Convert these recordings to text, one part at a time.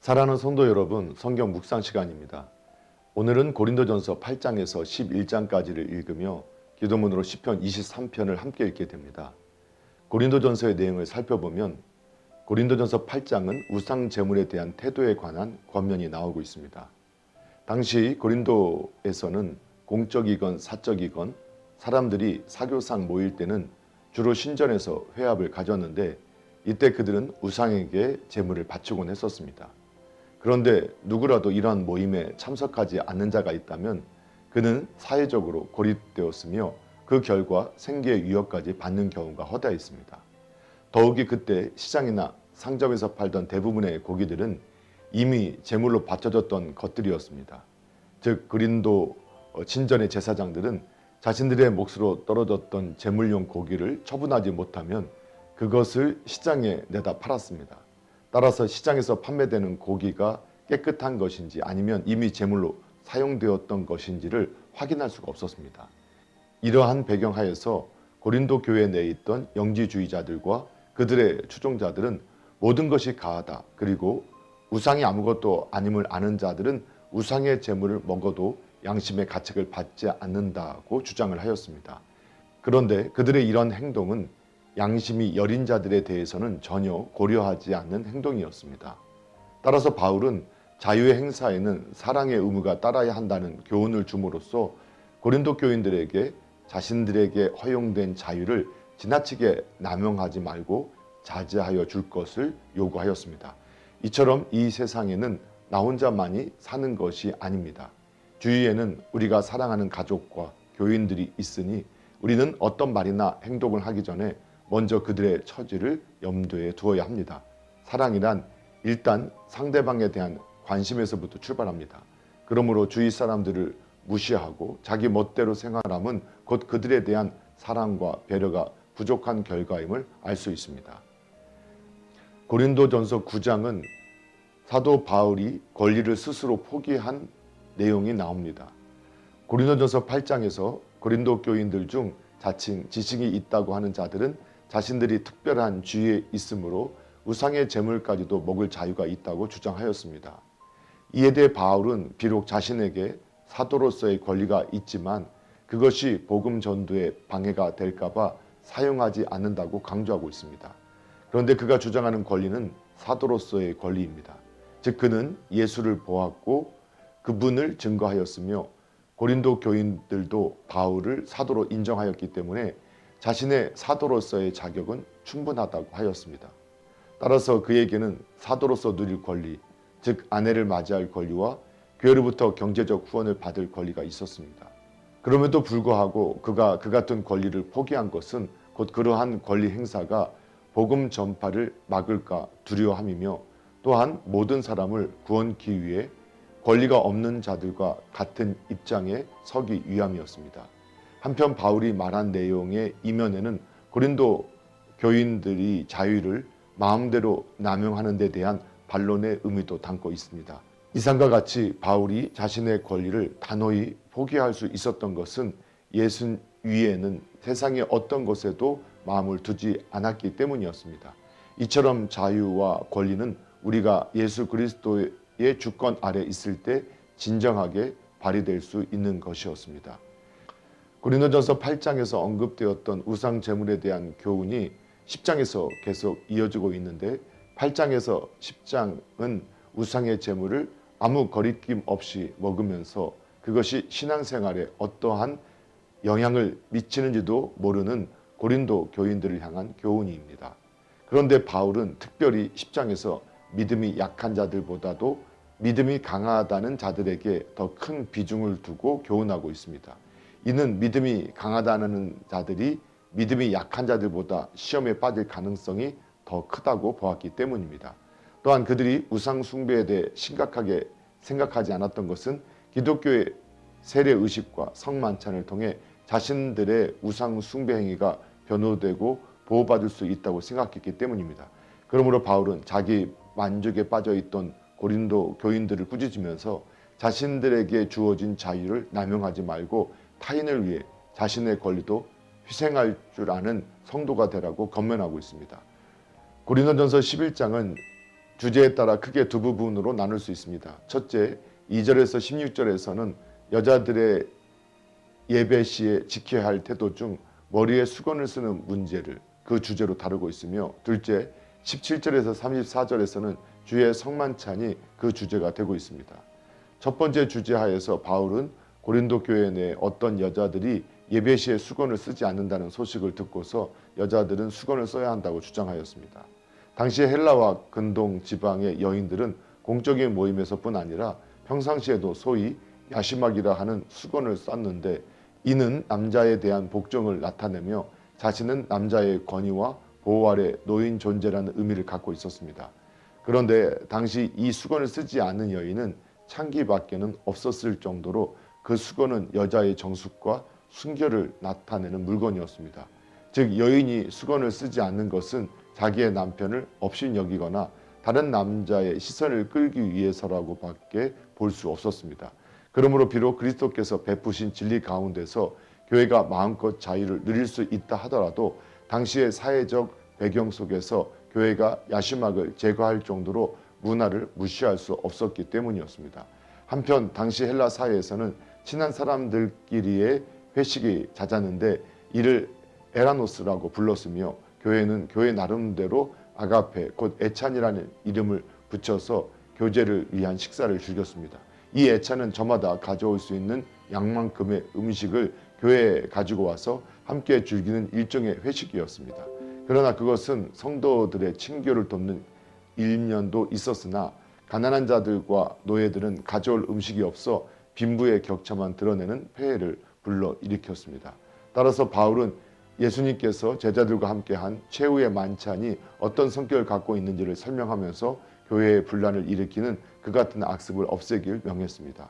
사랑하는 성도 여러분, 성경 묵상 시간입니다. 오늘은 고린도전서 8장에서 11장까지를 읽으며 기도문으로 시편 23편을 함께 읽게 됩니다. 고린도전서의 내용을 살펴보면 고린도전서 8장은 우상 제물에 대한 태도에 관한 권면이 나오고 있습니다. 당시 고린도에서는 공적이건 사적이건 사람들이 사교상 모일 때는 주로 신전에서 회합을 가졌는데 이때 그들은 우상에게 제물을 바치곤 했었습니다. 그런데 누구라도 이러한 모임에 참석하지 않는 자가 있다면 그는 사회적으로 고립되었으며 그 결과 생계의 위협까지 받는 경우가 허다했습니다. 더욱이 그때 시장이나 상점에서 팔던 대부분의 고기들은 이미 제물로 바쳐졌던 것들이었습니다. 즉 고린도 친전의 제사장들은 자신들의 몫으로 떨어졌던 제물용 고기를 처분하지 못하면 그것을 시장에 내다 팔았습니다. 따라서 시장에서 판매되는 고기가 깨끗한 것인지 아니면 이미 제물로 사용되었던 것인지를 확인할 수가 없었습니다. 이러한 배경하에서 고린도 교회 내에 있던 영지주의자들과 그들의 추종자들은 모든 것이 가하다, 그리고 우상이 아무것도 아님을 아는 자들은 우상의 제물을 먹어도 양심의 가책을 받지 않는다고 주장을 하였습니다. 그런데 그들의 이런 행동은 양심이 여린 자들에 대해서는 전혀 고려하지 않는 행동이었습니다. 따라서 바울은 자유의 행사에는 사랑의 의무가 따라야 한다는 교훈을 줌으로써 고린도 교인들에게 자신들에게 허용된 자유를 지나치게 남용하지 말고 자제하여 줄 것을 요구하였습니다. 이처럼 이 세상에는 나 혼자만이 사는 것이 아닙니다. 주위에는 우리가 사랑하는 가족과 교인들이 있으니 우리는 어떤 말이나 행동을 하기 전에 먼저 그들의 처지를 염두에 두어야 합니다. 사랑이란 일단 상대방에 대한 관심에서부터 출발합니다. 그러므로 주위 사람들을 무시하고 자기 멋대로 생활함은 곧 그들에 대한 사랑과 배려가 부족한 결과임을 알 수 있습니다. 고린도전서 9장은 사도 바울이 권리를 스스로 포기한 내용이 나옵니다. 고린도전서 8장에서 고린도 교인들 중 자칭 지식이 있다고 하는 자들은 자신들이 특별한 지위에 있으므로 우상의 제물까지도 먹을 자유가 있다고 주장하였습니다. 이에 대해 바울은 비록 자신에게 사도로서의 권리가 있지만 그것이 복음 전도에 방해가 될까봐 사용하지 않는다고 강조하고 있습니다. 그런데 그가 주장하는 권리는 사도로서의 권리입니다. 즉 그는 예수를 보았고 그분을 증거하였으며 고린도 교인들도 바울을 사도로 인정하였기 때문에 자신의 사도로서의 자격은 충분하다고 하였습니다. 따라서 그에게는 사도로서 누릴 권리, 즉 아내를 맞이할 권리와 교회로부터 경제적 후원을 받을 권리가 있었습니다. 그럼에도 불구하고 그가 그 같은 권리를 포기한 것은 곧 그러한 권리 행사가 복음 전파를 막을까 두려워함이며 또한 모든 사람을 구원하기 위해 권리가 없는 자들과 같은 입장에 서기 위함이었습니다. 한편 바울이 말한 내용의 이면에는 고린도 교인들이 자유를 마음대로 남용하는 데 대한 반론의 의미도 담고 있습니다. 이상과 같이 바울이 자신의 권리를 단호히 포기할 수 있었던 것은 예수 위에는 세상의 어떤 것에도 마음을 두지 않았기 때문이었습니다. 이처럼 자유와 권리는 우리가 예수 그리스도의 주권 아래 있을 때 진정하게 발휘될 수 있는 것이었습니다. 고린도전서 8장에서 언급되었던 우상 제물에 대한 교훈이 10장에서 계속 이어지고 있는데 8장에서 10장은 우상의 제물을 아무 거리낌 없이 먹으면서 그것이 신앙생활에 어떠한 영향을 미치는지도 모르는 고린도 교인들을 향한 교훈입니다. 그런데 바울은 특별히 10장에서 믿음이 약한 자들보다도 믿음이 강하다는 자들에게 더 큰 비중을 두고 교훈하고 있습니다. 이는 믿음이 강하다는 자들이 믿음이 약한 자들보다 시험에 빠질 가능성이 더 크다고 보았기 때문입니다. 또한 그들이 우상 숭배에 대해 심각하게 생각하지 않았던 것은 기독교의 세례의식과 성만찬을 통해 자신들의 우상 숭배 행위가 변호되고 보호받을 수 있다고 생각했기 때문입니다. 그러므로 바울은 자기 만족에 빠져있던 고린도 교인들을 꾸짖으면서 자신들에게 주어진 자유를 남용하지 말고 타인을 위해 자신의 권리도 희생할 줄 아는 성도가 되라고 권면하고 있습니다. 고린도전서 11장은 주제에 따라 크게 두 부분으로 나눌 수 있습니다. 첫째, 2절에서 16절에서는 여자들의 예배 시에 지켜야 할 태도 중 머리에 수건을 쓰는 문제를 그 주제로 다루고 있으며, 둘째, 17절에서 34절에서는 주의 성만찬이 그 주제가 되고 있습니다. 첫 번째 주제 하에서 바울은 고린도 교회 내 어떤 여자들이 예배 시에 수건을 쓰지 않는다는 소식을 듣고서 여자들은 수건을 써야 한다고 주장하였습니다. 당시 헬라와 근동 지방의 여인들은 공적인 모임에서뿐 아니라 평상시에도 소위 야시막이라 하는 수건을 썼는데, 이는 남자에 대한 복종을 나타내며 자신은 남자의 권위와 보호 아래 놓인 존재라는 의미를 갖고 있었습니다. 그런데 당시 이 수건을 쓰지 않는 여인은 창기밖에는 없었을 정도로 그 수건은 여자의 정숙과 순결을 나타내는 물건이었습니다. 즉, 여인이 수건을 쓰지 않는 것은 자기의 남편을 업신 여기거나 다른 남자의 시선을 끌기 위해서라고 밖에 볼 수 없었습니다. 그러므로 비록 그리스도께서 베푸신 진리 가운데서 교회가 마음껏 자유를 누릴 수 있다 하더라도 당시의 사회적 배경 속에서 교회가 야시막을 제거할 정도로 문화를 무시할 수 없었기 때문이었습니다. 한편 당시 헬라 사회에서는 친한 사람들끼리의 회식이 잦았는데 이를 에라노스라고 불렀으며, 교회는 교회 나름대로 아가페 곧 애찬이라는 이름을 붙여서 교제를 위한 식사를 즐겼습니다. 이 애찬은 저마다 가져올 수 있는 양만큼의 음식을 교회에 가지고 와서 함께 즐기는 일종의 회식이었습니다. 그러나 그것은 성도들의 친교를 돕는 일면도 있었으나 가난한 자들과 노예들은 가져올 음식이 없어 빈부의 격차만 드러내는 폐해를 불러일으켰습니다. 따라서 바울은 예수님께서 제자들과 함께한 최후의 만찬이 어떤 성격을 갖고 있는지를 설명하면서 교회의 분란을 일으키는 그 같은 악습을 없애길 명했습니다.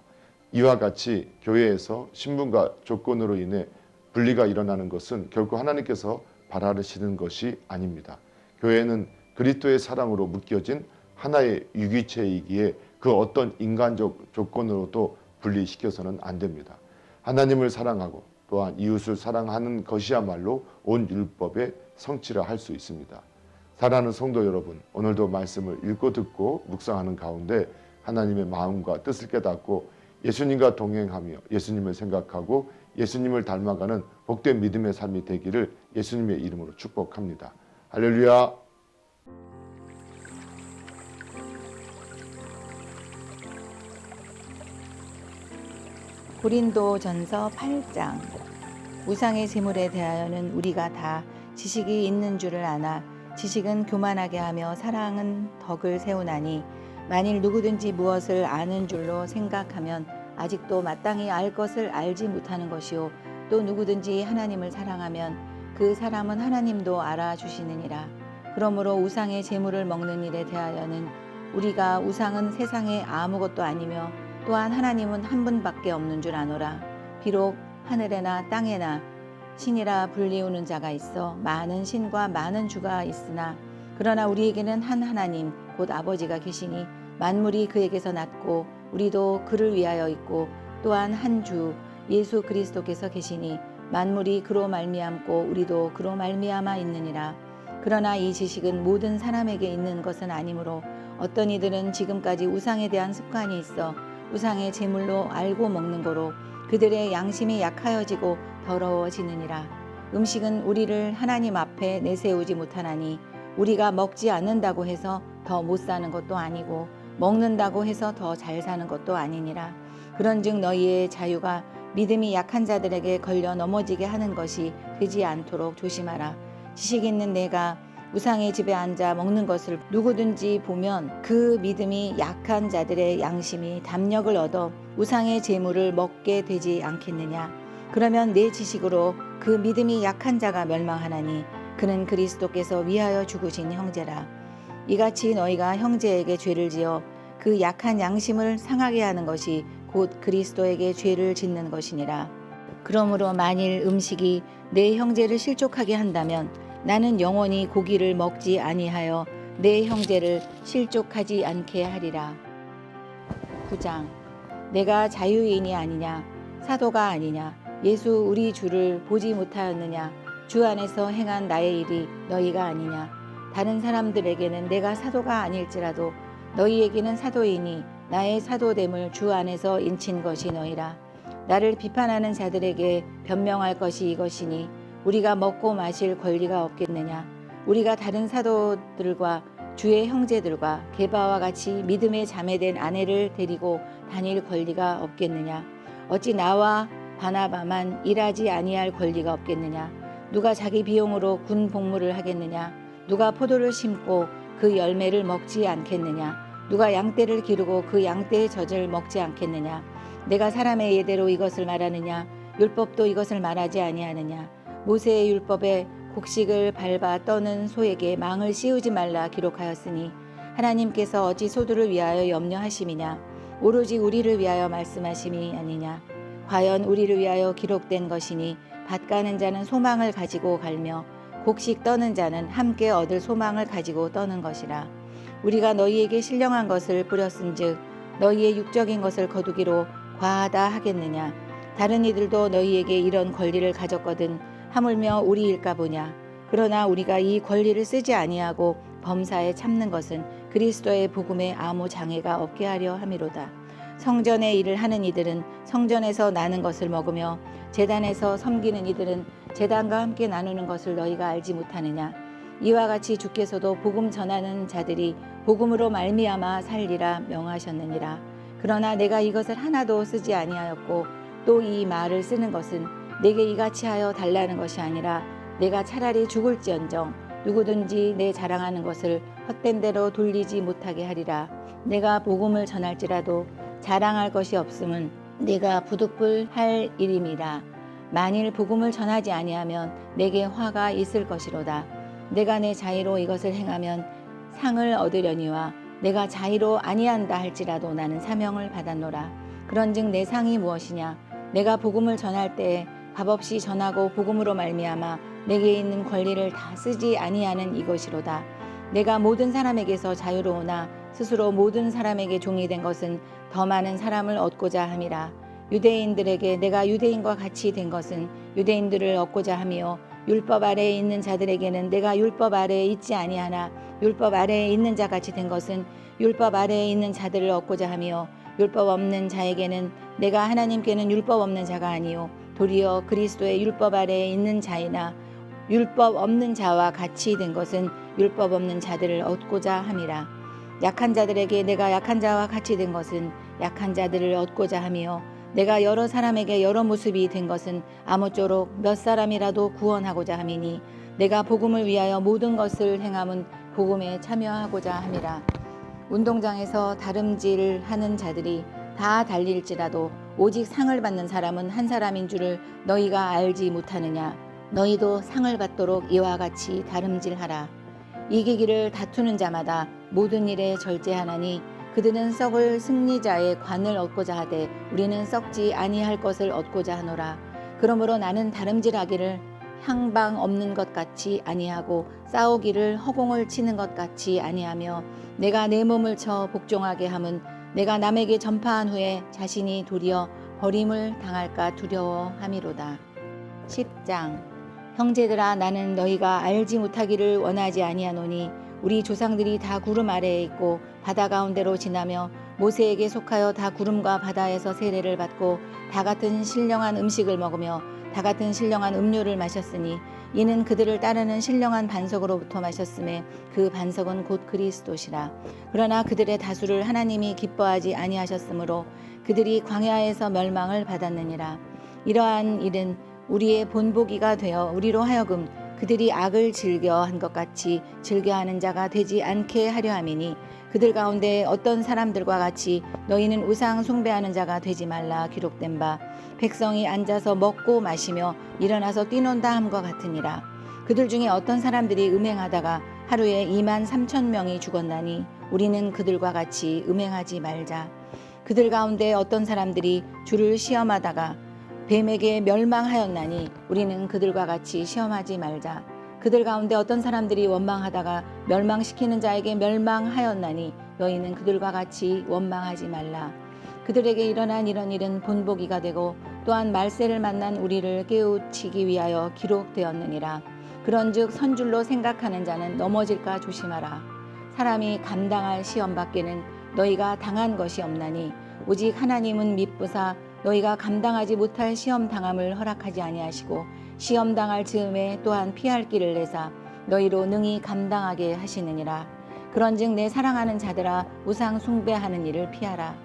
이와 같이 교회에서 신분과 조건으로 인해 분리가 일어나는 것은 결코 하나님께서 바라시는 것이 아닙니다. 교회는 그리스도의 사랑으로 묶여진 하나의 유기체이기에 그 어떤 인간적 조건으로도 분리시켜서는 안 됩니다. 하나님을 사랑하고 또한 이웃을 사랑하는 것이야말로 온 율법의 성취라 할 수 있습니다. 사랑하는 성도 여러분, 오늘도 말씀을 읽고 듣고 묵상하는 가운데 하나님의 마음과 뜻을 깨닫고 예수님과 동행하며 예수님을 생각하고 예수님을 닮아가는 복된 믿음의 삶이 되기를 예수님의 이름으로 축복합니다. 할렐루야. 고린도전서 8장. 우상의 제물에 대하여는 우리가 다 지식이 있는 줄을 아나 지식은 교만하게 하며 사랑은 덕을 세우나니, 만일 누구든지 무엇을 아는 줄로 생각하면 아직도 마땅히 알 것을 알지 못하는 것이요, 또 누구든지 하나님을 사랑하면 그 사람은 하나님도 알아주시느니라. 그러므로 우상의 제물을 먹는 일에 대하여는 우리가 우상은 세상에 아무것도 아니며 또한 하나님은 한 분밖에 없는 줄 아노라. 비록 하늘에나 땅에나 신이라 불리우는 자가 있어 많은 신과 많은 주가 있으나, 그러나 우리에게는 한 하나님 곧 아버지가 계시니 만물이 그에게서 났고 우리도 그를 위하여 있고, 또한 한 주 예수 그리스도께서 계시니 만물이 그로 말미암고 우리도 그로 말미암아 있느니라. 그러나 이 지식은 모든 사람에게 있는 것은 아니므로 어떤 이들은 지금까지 우상에 대한 습관이 있어 우상의 제물로 알고 먹는 거로 그들의 양심이 약하여지고 더러워지느니라. 음식은 우리를 하나님 앞에 내세우지 못하나니, 우리가 먹지 않는다고 해서 더 못 사는 것도 아니고 먹는다고 해서 더 잘 사는 것도 아니니라. 그런즉 너희의 자유가 믿음이 약한 자들에게 걸려 넘어지게 하는 것이 되지 않도록 조심하라. 지식 있는 내가 우상의 집에 앉아 먹는 것을 누구든지 보면 그 믿음이 약한 자들의 양심이 담력을 얻어 우상의 제물을 먹게 되지 않겠느냐. 그러면 내 지식으로 그 믿음이 약한 자가 멸망하나니 그는 그리스도께서 위하여 죽으신 형제라. 이같이 너희가 형제에게 죄를 지어 그 약한 양심을 상하게 하는 것이 곧 그리스도에게 죄를 짓는 것이니라. 그러므로 만일 음식이 내 형제를 실족하게 한다면 나는 영원히 고기를 먹지 아니하여 내 형제를 실족하지 않게 하리라. 9장. 내가 자유인이 아니냐, 사도가 아니냐, 예수 우리 주를 보지 못하였느냐, 주 안에서 행한 나의 일이 너희가 아니냐. 다른 사람들에게는 내가 사도가 아닐지라도 너희에게는 사도이니 나의 사도됨을 주 안에서 인친 것이 너희라. 나를 비판하는 자들에게 변명할 것이 이것이니 우리가 먹고 마실 권리가 없겠느냐. 우리가 다른 사도들과 주의 형제들과 게바와 같이 믿음에 자매된 아내를 데리고 다닐 권리가 없겠느냐. 어찌 나와 바나바만 일하지 아니할 권리가 없겠느냐. 누가 자기 비용으로 군 복무를 하겠느냐. 누가 포도를 심고 그 열매를 먹지 않겠느냐. 누가 양떼를 기르고 그 양떼의 젖을 먹지 않겠느냐. 내가 사람의 예대로 이것을 말하느냐. 율법도 이것을 말하지 아니하느냐. 모세의 율법에 곡식을 밟아 떠는 소에게 망을 씌우지 말라 기록하였으니 하나님께서 어찌 소들을 위하여 염려하심이냐. 오로지 우리를 위하여 말씀하심이 아니냐. 과연 우리를 위하여 기록된 것이니 밭 가는 자는 소망을 가지고 갈며 곡식 떠는 자는 함께 얻을 소망을 가지고 떠는 것이라. 우리가 너희에게 신령한 것을 뿌렸은즉 너희의 육적인 것을 거두기로 과하다 하겠느냐. 다른 이들도 너희에게 이런 권리를 가졌거든 하물며 우리일까 보냐. 그러나 우리가 이 권리를 쓰지 아니하고 범사에 참는 것은 그리스도의 복음에 아무 장애가 없게 하려 함이로다. 성전의 일을 하는 이들은 성전에서 나는 것을 먹으며 제단에서 섬기는 이들은 제단과 함께 나누는 것을 너희가 알지 못하느냐. 이와 같이 주께서도 복음 전하는 자들이 복음으로 말미암아 살리라 명하셨느니라. 그러나 내가 이것을 하나도 쓰지 아니하였고 또 이 말을 쓰는 것은 내게 이같이 하여 달라는 것이 아니라 내가 차라리 죽을지언정 누구든지 내 자랑하는 것을 헛된 대로 돌리지 못하게 하리라. 내가 복음을 전할지라도 자랑할 것이 없음은 내가 부득불할 일임이라. 만일 복음을 전하지 아니하면 내게 화가 있을 것이로다. 내가 내 자의로 이것을 행하면 상을 얻으려니와 내가 자의로 아니한다 할지라도 나는 사명을 받았노라. 그런즉 내 상이 무엇이냐. 내가 복음을 전할 때에 값없이 전하고 복음으로 말미암아 내게 있는 권리를 다 쓰지 아니하는 이것이로다. 내가 모든 사람에게서 자유로우나 스스로 모든 사람에게 종이 된 것은 더 많은 사람을 얻고자 함이라. 유대인들에게 내가 유대인과 같이 된 것은 유대인들을 얻고자 함이요 율법 아래에 있는 자들에게는 내가 율법 아래에 있지 아니하나 율법 아래에 있는 자 같이 된 것은 율법 아래에 있는 자들을 얻고자 함이요 율법 없는 자에게는 내가 하나님께는 율법 없는 자가 아니요 도리어 그리스도의 율법 아래에 있는 자이나 율법 없는 자와 같이 된 것은 율법 없는 자들을 얻고자 함이라. 약한 자들에게 내가 약한 자와 같이 된 것은 약한 자들을 얻고자 함이요 내가 여러 사람에게 여러 모습이 된 것은 아무쪼록 몇 사람이라도 구원하고자 함이니 내가 복음을 위하여 모든 것을 행함은 복음에 참여하고자 함이라. 운동장에서 다름질하는 자들이 다 달릴지라도 오직 상을 받는 사람은 한 사람인 줄을 너희가 알지 못하느냐. 너희도 상을 받도록 이와 같이 다름질하라. 이기기를 다투는 자마다 모든 일에 절제하나니 그들은 썩을 승리자의 관을 얻고자 하되 우리는 썩지 아니할 것을 얻고자 하노라. 그러므로 나는 다름질하기를 향방 없는 것 같이 아니하고 싸우기를 허공을 치는 것 같이 아니하며 내가 내 몸을 쳐 복종하게 함은 내가 남에게 전파한 후에 자신이 도리어 버림을 당할까 두려워함이로다. 10장. 형제들아 나는 너희가 알지 못하기를 원하지 아니하노니 우리 조상들이 다 구름 아래에 있고 바다 가운데로 지나며 모세에게 속하여 다 구름과 바다에서 세례를 받고 다 같은 신령한 음식을 먹으며 다 같은 신령한 음료를 마셨으니 이는 그들을 따르는 신령한 반석으로부터 마셨음에 그 반석은 곧 그리스도시라. 그러나 그들의 다수를 하나님이 기뻐하지 아니하셨으므로 그들이 광야에서 멸망을 받았느니라. 이러한 일은 우리의 본보기가 되어 우리로 하여금 그들이 악을 즐겨 한 것 같이 즐겨하는 자가 되지 않게 하려 함이니 그들 가운데 어떤 사람들과 같이 너희는 우상 숭배하는 자가 되지 말라 기록된 바 백성이 앉아서 먹고 마시며 일어나서 뛰논다 함과 같으니라. 그들 중에 어떤 사람들이 음행하다가 하루에 23,000명이 죽었나니 우리는 그들과 같이 음행하지 말자. 그들 가운데 어떤 사람들이 주를 시험하다가 뱀에게 멸망하였나니 우리는 그들과 같이 시험하지 말자. 그들 가운데 어떤 사람들이 원망하다가 멸망시키는 자에게 멸망하였나니 너희는 그들과 같이 원망하지 말라. 그들에게 일어난 이런 일은 본보기가 되고 또한 말세를 만난 우리를 깨우치기 위하여 기록되었느니라. 그런즉 선줄로 생각하는 자는 넘어질까 조심하라. 사람이 감당할 시험 밖에는 너희가 당한 것이 없나니 오직 하나님은 미쁘사 너희가 감당하지 못할 시험 당함을 허락하지 아니하시고 시험 당할 즈음에 또한 피할 길을 내사 너희로 능히 감당하게 하시느니라. 그런즉 내 사랑하는 자들아 우상 숭배하는 일을 피하라.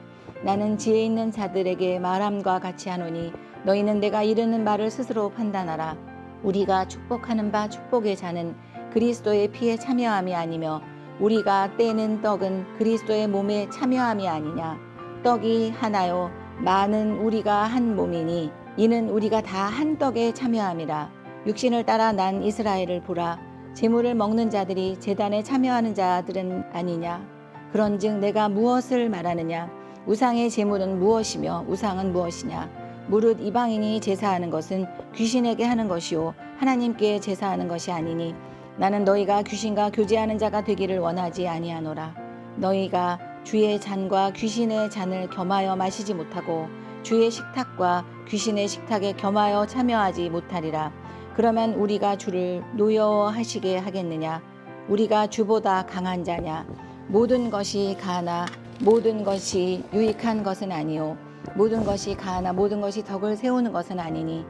나는 지혜 있는 자들에게 말함과 같이 하노니 너희는 내가 이르는 말을 스스로 판단하라. 우리가 축복하는 바 축복의 자는 그리스도의 피에 참여함이 아니며 우리가 떼는 떡은 그리스도의 몸에 참여함이 아니냐. 떡이 하나요 많은 우리가 한 몸이니 이는 우리가 다 한 떡에 참여함이라. 육신을 따라 난 이스라엘을 보라. 제물을 먹는 자들이 제단에 참여하는 자들은 아니냐. 그런즉 내가 무엇을 말하느냐. 우상의 제물은 무엇이며 우상은 무엇이냐. 무릇 이방인이 제사하는 것은 귀신에게 하는 것이요 하나님께 제사하는 것이 아니니 나는 너희가 귀신과 교제하는 자가 되기를 원하지 아니하노라. 너희가 주의 잔과 귀신의 잔을 겸하여 마시지 못하고 주의 식탁과 귀신의 식탁에 겸하여 참여하지 못하리라. 그러면 우리가 주를 노여워하시게 하겠느냐. 우리가 주보다 강한 자냐. 모든 것이 가하나 모든 것이 유익한 것은 아니요 모든 것이 가하나 모든 것이 덕을 세우는 것은 아니니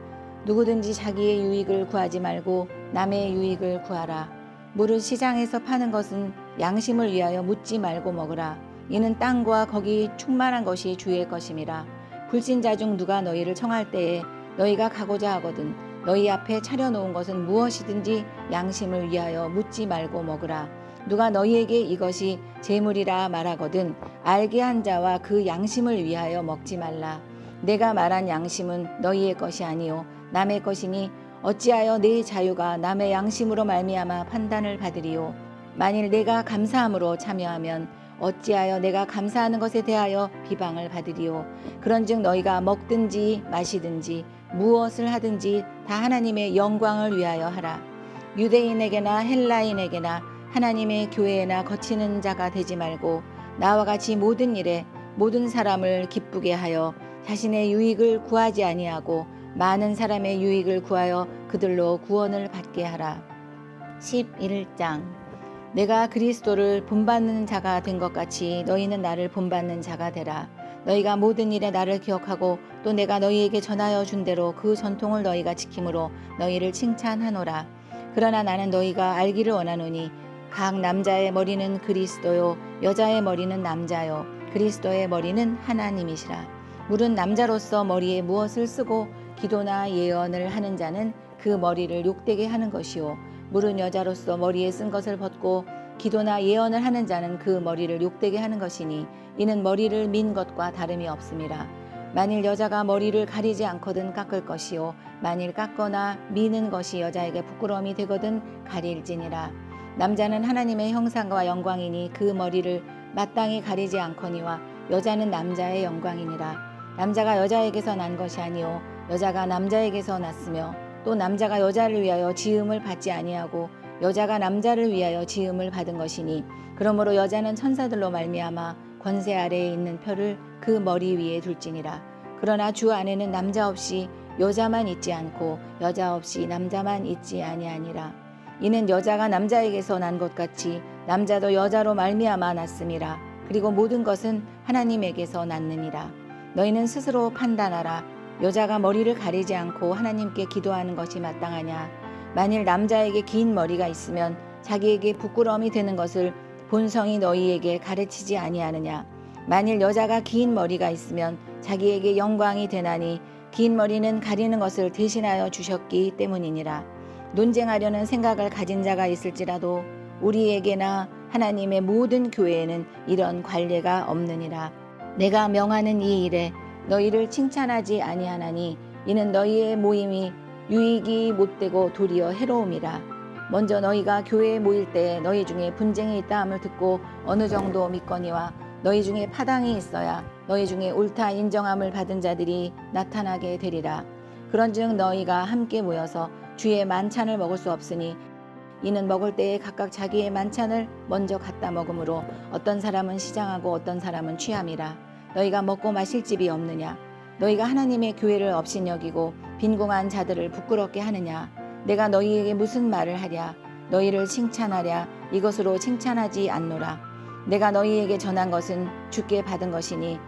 누구든지 자기의 유익을 구하지 말고 남의 유익을 구하라. 무릇 시장에서 파는 것은 양심을 위하여 묻지 말고 먹으라. 이는 땅과 거기 충만한 것이 주의 것임이라. 불신자 중 누가 너희를 청할 때에 너희가 가고자 하거든 너희 앞에 차려놓은 것은 무엇이든지 양심을 위하여 묻지 말고 먹으라. 누가 너희에게 이것이 재물이라 말하거든 알게 한 자와 그 양심을 위하여 먹지 말라. 내가 말한 양심은 너희의 것이 아니요 남의 것이니 어찌하여 내 자유가 남의 양심으로 말미암아 판단을 받으리요. 만일 내가 감사함으로 참여하면 어찌하여 내가 감사하는 것에 대하여 비방을 받으리요. 그런즉 너희가 먹든지 마시든지 무엇을 하든지 다 하나님의 영광을 위하여 하라. 유대인에게나 헬라인에게나 하나님의 교회에나 거치는 자가 되지 말고 나와 같이 모든 일에 모든 사람을 기쁘게 하여 자신의 유익을 구하지 아니하고 많은 사람의 유익을 구하여 그들로 구원을 받게 하라. 11장 내가 그리스도를 본받는 자가 된 것 같이 너희는 나를 본받는 자가 되라. 너희가 모든 일에 나를 기억하고 또 내가 너희에게 전하여 준 대로 그 전통을 너희가 지킴으로 너희를 칭찬하노라. 그러나 나는 너희가 알기를 원하노니 각 남자의 머리는 그리스도요 여자의 머리는 남자요 그리스도의 머리는 하나님이시라. 물은 남자로서 머리에 무엇을 쓰고 기도나 예언을 하는 자는 그 머리를 욕되게 하는 것이요 물은 여자로서 머리에 쓴 것을 벗고 기도나 예언을 하는 자는 그 머리를 욕되게 하는 것이니 이는 머리를 민 것과 다름이 없음이라. 만일 여자가 머리를 가리지 않거든 깎을 것이요 만일 깎거나 미는 것이 여자에게 부끄러움이 되거든 가릴지니라. 남자는 하나님의 형상과 영광이니 그 머리를 마땅히 가리지 않거니와 여자는 남자의 영광이니라. 남자가 여자에게서 난 것이 아니요 여자가 남자에게서 났으며 또 남자가 여자를 위하여 지음을 받지 아니하고 여자가 남자를 위하여 지음을 받은 것이니 그러므로 여자는 천사들로 말미암아 권세 아래에 있는 표를 그 머리 위에 둘지니라. 그러나 주 안에는 남자 없이 여자만 있지 않고 여자 없이 남자만 있지 아니하니라. 이는 여자가 남자에게서 난 것 같이 남자도 여자로 말미암아 났음이라. 그리고 모든 것은 하나님에게서 났느니라. 너희는 스스로 판단하라. 여자가 머리를 가리지 않고 하나님께 기도하는 것이 마땅하냐. 만일 남자에게 긴 머리가 있으면 자기에게 부끄러움이 되는 것을 본성이 너희에게 가르치지 아니하느냐. 만일 여자가 긴 머리가 있으면 자기에게 영광이 되나니 긴 머리는 가리는 것을 대신하여 주셨기 때문이니라. 논쟁하려는 생각을 가진 자가 있을지라도 우리에게나 하나님의 모든 교회에는 이런 관례가 없느니라. 내가 명하는 이 일에 너희를 칭찬하지 아니하나니 이는 너희의 모임이 유익이 못되고 도리어 해로움이라. 먼저 너희가 교회에 모일 때에 너희 중에 분쟁이 있다 함을 듣고 어느 정도 믿거니와 너희 중에 파당이 있어야 너희 중에 옳다 인정함을 받은 자들이 나타나게 되리라. 그런즉 너희가 함께 모여서 주의 만찬을 먹을 수 없으니 이는 먹을 때에 각각 자기의 만찬을 먼저 갖다 먹으므로 어떤 사람은 시장하고 어떤 사람은 취함이라. 너희가 먹고 마실 집이 없느냐. 너희가 하나님의 교회를 업신여기고 빈궁한 자들을 부끄럽게 하느냐. 내가 너희에게 무슨 말을 하랴? 너희를 칭찬하랴? 이것으로 칭찬하지 않노라. 내가 너희에게 전한 것은 주께 받은 것이니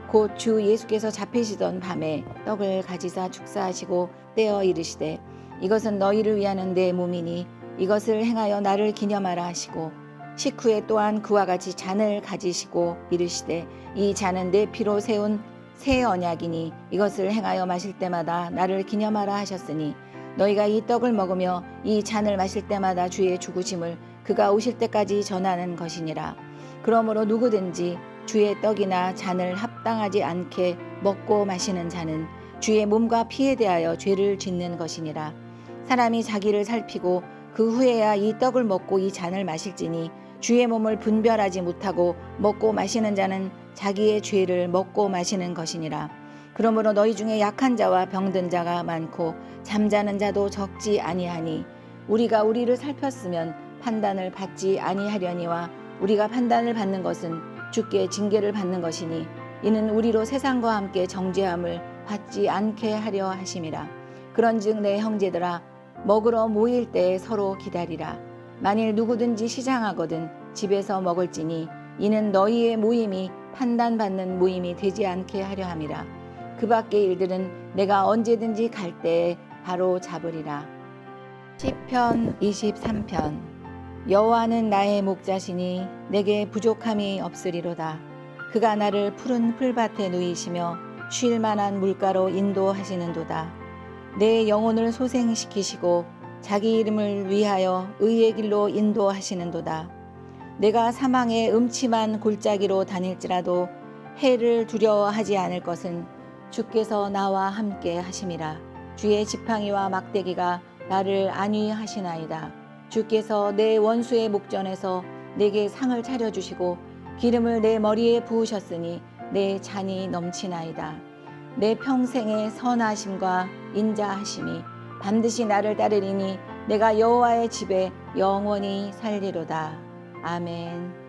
곧 주 예수께서 잡히시던 밤에 떡을 가지사 축사하시고 떼어 이르시되 이것은 너희를 위하는 내 몸이니 이것을 행하여 나를 기념하라 하시고 식후에 또한 그와 같이 잔을 가지시고 이르시되 이 잔은 내 피로 세운 새 언약이니 이것을 행하여 마실 때마다 나를 기념하라 하셨으니 너희가 이 떡을 먹으며 이 잔을 마실 때마다 주의 죽으심을 그가 오실 때까지 전하는 것이니라. 그러므로 누구든지 주의 떡이나 잔을 합당하지 않게 먹고 마시는 자는 주의 몸과 피에 대하여 죄를 짓는 것이니라. 사람이 자기를 살피고 그 후에야 이 떡을 먹고 이 잔을 마실지니 주의 몸을 분별하지 못하고 먹고 마시는 자는 자기의 죄를 먹고 마시는 것이니라. 그러므로 너희 중에 약한 자와 병든 자가 많고 잠자는 자도 적지 아니하니 우리가 우리를 살폈으면 판단을 받지 아니하려니와 우리가 판단을 받는 것은 주께 징계를 받는 것이니 이는 우리로 세상과 함께 정죄함을 받지 않게 하려 하심이라. 그런즉 내 형제들아 먹으러 모일 때에 서로 기다리라. 만일 누구든지 시장하거든 집에서 먹을지니 이는 너희의 모임이 판단받는 모임이 되지 않게 하려 함이라. 그 밖의 일들은 내가 언제든지 갈 때에 바로 잡으리라. 시편 23편. 여호와는 나의 목자시니 내게 부족함이 없으리로다. 그가 나를 푸른 풀밭에 누이시며 쉴 만한 물가로 인도하시는도다. 내 영혼을 소생시키시고 자기 이름을 위하여 의의 길로 인도하시는도다. 내가 사망의 음침한 골짜기로 다닐지라도 해를 두려워하지 않을 것은 주께서 나와 함께 하심이라. 주의 지팡이와 막대기가 나를 안위하시나이다. 주께서 내 원수의 목전에서 내게 상을 차려주시고 기름을 내 머리에 부으셨으니 내 잔이 넘치나이다. 내 평생의 선하심과 인자하심이 반드시 나를 따르리니 내가 여호와의 집에 영원히 살리로다. 아멘.